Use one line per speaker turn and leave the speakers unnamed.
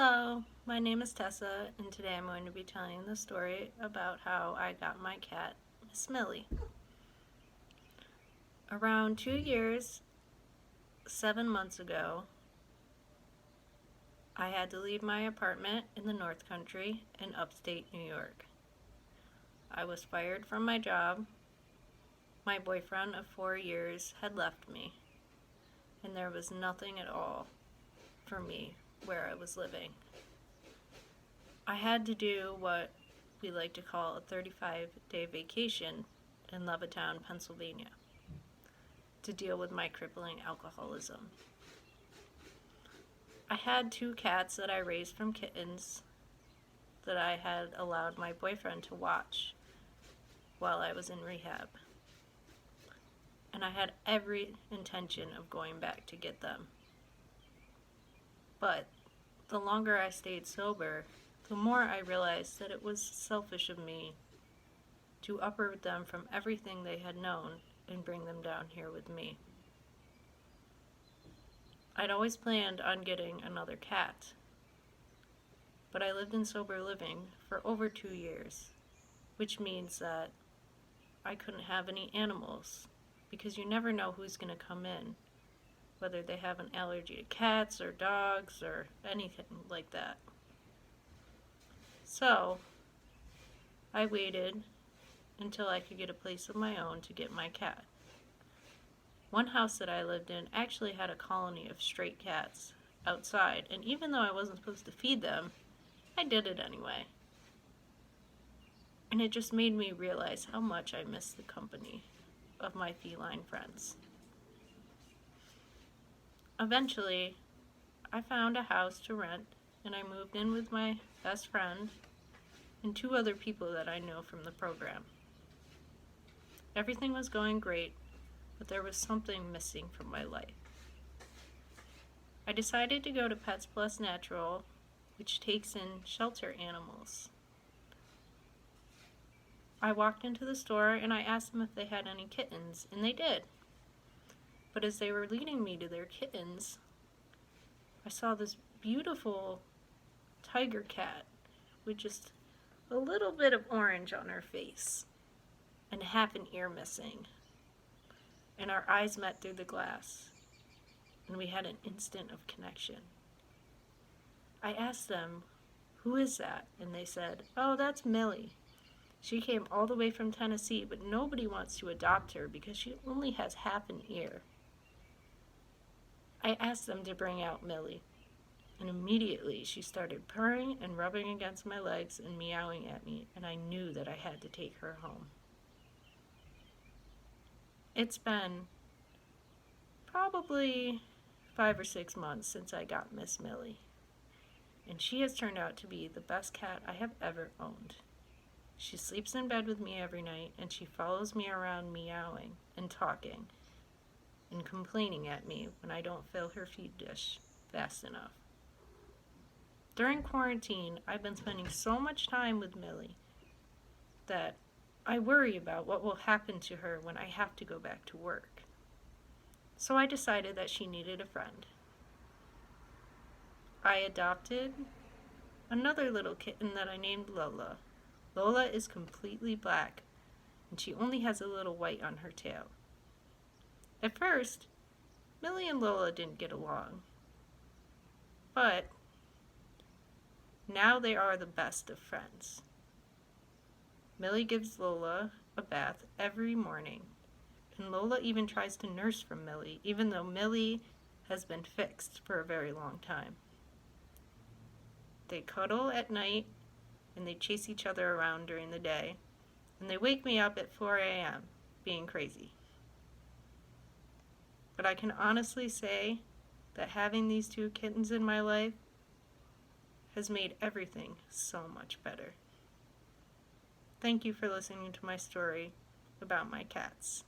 Hello, my name is Tessa, and today I'm going to be telling you the story about how I got my cat, Miss Millie. Around 2 years, 7 months ago, I had to leave my apartment in the North Country in upstate New York. I was fired from my job. My boyfriend of 4 years had left me, and there was nothing at all for me where I was living. I had to do what we like to call a 35-day vacation in Levittown, Pennsylvania, to deal with my crippling alcoholism. I had 2 cats that I raised from kittens that I had allowed my boyfriend to watch while I was in rehab. And I had every intention of going back to get them. But the longer I stayed sober, the more I realized that it was selfish of me to uproot them from everything they had known and bring them down here with me. I'd always planned on getting another cat, but I lived in sober living for over 2 years, which means that I couldn't have any animals because you never know who's going to come in, whether they have an allergy to cats or dogs or anything like that. So I waited until I could get a place of my own to get my cat. One house that I lived in actually had a colony of stray cats outside, and even though I wasn't supposed to feed them, I did it anyway. And it just made me realize how much I missed the company of my feline friends. Eventually, I found a house to rent, and I moved in with my best friend and 2 other people that I know from the program. Everything was going great, but there was something missing from my life. I decided to go to Pets Plus Natural, which takes in shelter animals. I walked into the store and I asked them if they had any kittens, and they did. But as they were leading me to their kittens, I saw this beautiful tiger cat with just a little bit of orange on her face and half an ear missing. And our eyes met through the glass, and we had an instant of connection. I asked them, "Who is that?" And they said, "Oh, that's Millie. She came all the way from Tennessee, but nobody wants to adopt her because she only has half an ear." I asked them to bring out Millie, and immediately she started purring and rubbing against my legs and meowing at me, and I knew that I had to take her home. It's been probably 5 or 6 months since I got Miss Millie, and she has turned out to be the best cat I have ever owned. She sleeps in bed with me every night, and she follows me around meowing and talking and complaining at me when I don't fill her feed dish fast enough. During quarantine, I've been spending so much time with Millie that I worry about what will happen to her when I have to go back to work. So I decided that she needed a friend. I adopted another little kitten that I named Lola. Lola is completely black, and she only has a little white on her tail. At first, Millie and Lola didn't get along, but now they are the best of friends. Millie gives Lola a bath every morning, and Lola even tries to nurse from Millie, even though Millie has been fixed for a very long time. They cuddle at night, and they chase each other around during the day, and they wake me up at 4 a.m. being crazy. But I can honestly say that having these 2 kittens in my life has made everything so much better. Thank you for listening to my story about my cats.